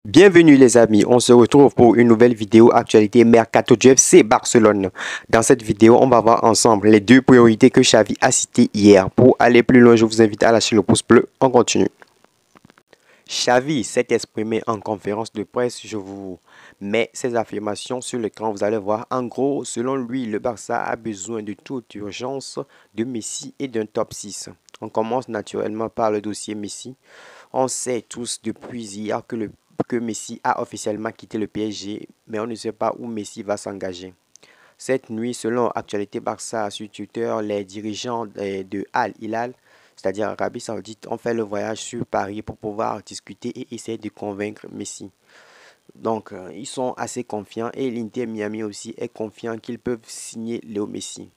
Bienvenue les amis, on se retrouve pour une nouvelle vidéo actualité Mercato du FC Barcelone. Dans cette vidéo, on va voir ensemble les deux priorités que Xavi a citées hier. Pour aller plus loin, je vous invite à lâcher le pouce bleu. On continue. Xavi s'est exprimé en conférence de presse, je vous mets ses affirmations sur l'écran, vous allez voir. En gros, selon lui, le Barça a besoin de toute urgence de Messi et d'un top 6. On commence naturellement par le dossier Messi. On sait tous depuis hier que Messi a officiellement quitté le PSG, mais on ne sait pas où Messi va s'engager. Cette nuit, selon Actualité Barça sur Twitter, les dirigeants de Al Hilal, c'est-à-dire Arabie Saoudite, ont fait le voyage sur Paris pour pouvoir discuter et essayer de convaincre Messi. Donc, ils sont assez confiants et l'Inter Miami aussi est confiant qu'ils peuvent signer Léo Messi.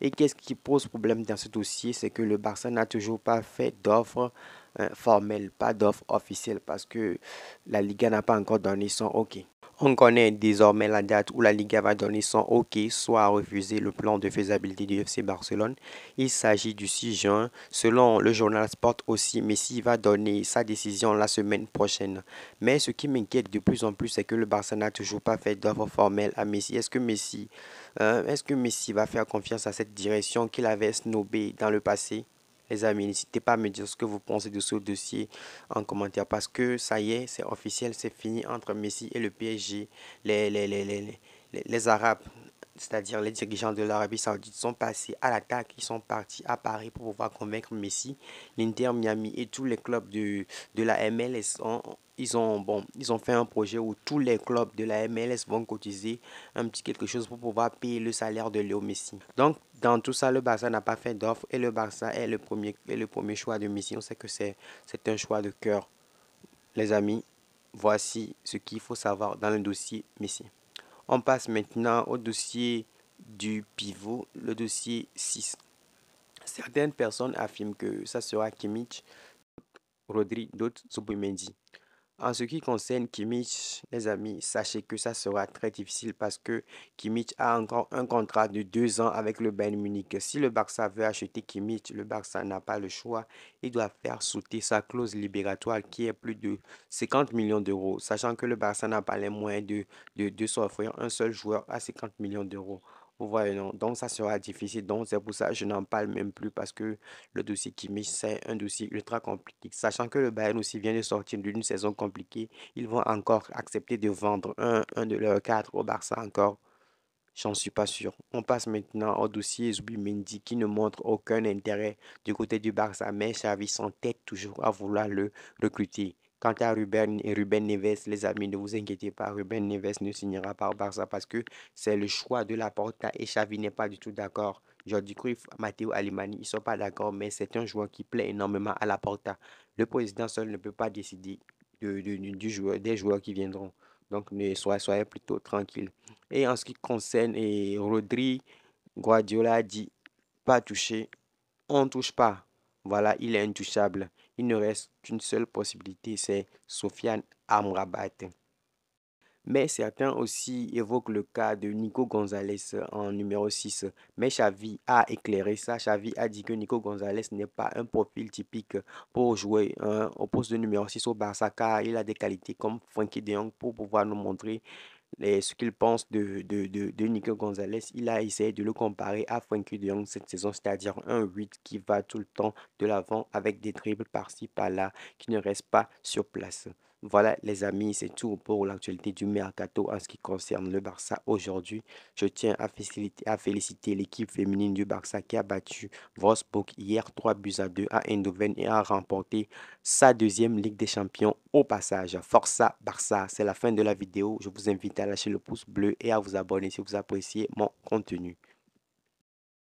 Et qu'est-ce qui pose problème dans ce dossier, c'est que le Barça n'a toujours pas fait d'offre formelle, pas d'offre officielle parce que la Liga n'a pas encore donné son OK. On connaît désormais la date où la Liga va donner son OK, soit refuser le plan de faisabilité du FC Barcelone. Il s'agit du 6 juin. Selon le journal Sport aussi, Messi va donner sa décision la semaine prochaine. Mais ce qui m'inquiète de plus en plus, c'est que le Barça n'a toujours pas fait d'offre formelle à Messi. Est-ce que Messi va faire confiance à cette direction qu'il avait snobée dans le passé? Les amis, n'hésitez pas à me dire ce que vous pensez de ce dossier en commentaire parce que ça y est, c'est officiel, c'est fini entre Messi et le PSG. Les Arabes, c'est-à-dire les dirigeants de l'Arabie Saoudite, sont passés à l'attaque. Ils sont partis à Paris pour pouvoir convaincre Messi. L'Inter Miami et tous les clubs de la MLS ils ont fait un projet où tous les clubs de la MLS vont cotiser un petit quelque chose pour pouvoir payer le salaire de Léo Messi. Donc, dans tout ça, le Barça n'a pas fait d'offre et le Barça est le premier choix de Messi. On sait que c'est un choix de cœur. Les amis, voici ce qu'il faut savoir dans le dossier Messi. On passe maintenant au dossier du pivot, le dossier 6. Certaines personnes affirment que ça sera Kimmich, Rodri, d'autres Zubimendi. En ce qui concerne Kimmich, les amis, sachez que ça sera très difficile parce que Kimmich a encore un contrat de 2 ans avec le Bayern Munich. Si le Barça veut acheter Kimmich, le Barça n'a pas le choix. Il doit faire sauter sa clause libératoire qui est plus de 50 millions d'euros, sachant que le Barça n'a pas les moyens de s'offrir un seul joueur à 50 millions d'euros. Vous voyez, non? Donc ça sera difficile. Donc c'est pour ça que je n'en parle même plus parce que le dossier Kimmich, c'est un dossier ultra compliqué. Sachant que le Bayern aussi vient de sortir d'une saison compliquée, ils vont encore accepter de vendre un de leurs cadres au Barça encore. J'en suis pas sûr. On passe maintenant au dossier Zubimendi qui ne montre aucun intérêt du côté du Barça, mais Xavi s'entête toujours à vouloir le recruter. Quant à Ruben Neves, les amis, ne vous inquiétez pas, Ruben Neves ne signera pas au Barça parce que c'est le choix de Laporta et Xavi n'est pas du tout d'accord. Jordi Cruyff, Matteo Alemany, ils ne sont pas d'accord, mais c'est un joueur qui plaît énormément à Laporta. Le président seul ne peut pas décider des joueurs qui viendront. Donc, soyez plutôt tranquille. Et en ce qui concerne Rodri, Guardiola a dit pas toucher, on ne touche pas. Voilà, il est intouchable. Il ne reste qu'une seule possibilité, c'est Sofiane Amrabat. Mais certains aussi évoquent le cas de Nico Gonzalez en numéro 6. Mais Xavi a éclairé ça. Xavi a dit que Nico Gonzalez n'est pas un profil typique pour jouer au poste de numéro 6 au Barça car il a des qualités comme Frankie de Jong pour pouvoir nous montrer ce qu'il pense de Nico Gonzalez. Il a essayé de le comparer à Frankie de Jong cette saison, c'est-à-dire un 8 qui va tout le temps de l'avant avec des dribbles par-ci, par-là, qui ne reste pas sur place. Voilà les amis, c'est tout pour l'actualité du Mercato en ce qui concerne le Barça aujourd'hui. Je tiens à féliciter l'équipe féminine du Barça qui a battu Wolfsburg hier 3 buts à 2 à Eindhoven et a remporté sa deuxième Ligue des Champions au passage. Força Barça, c'est la fin de la vidéo. Je vous invite à lâcher le pouce bleu et à vous abonner si vous appréciez mon contenu.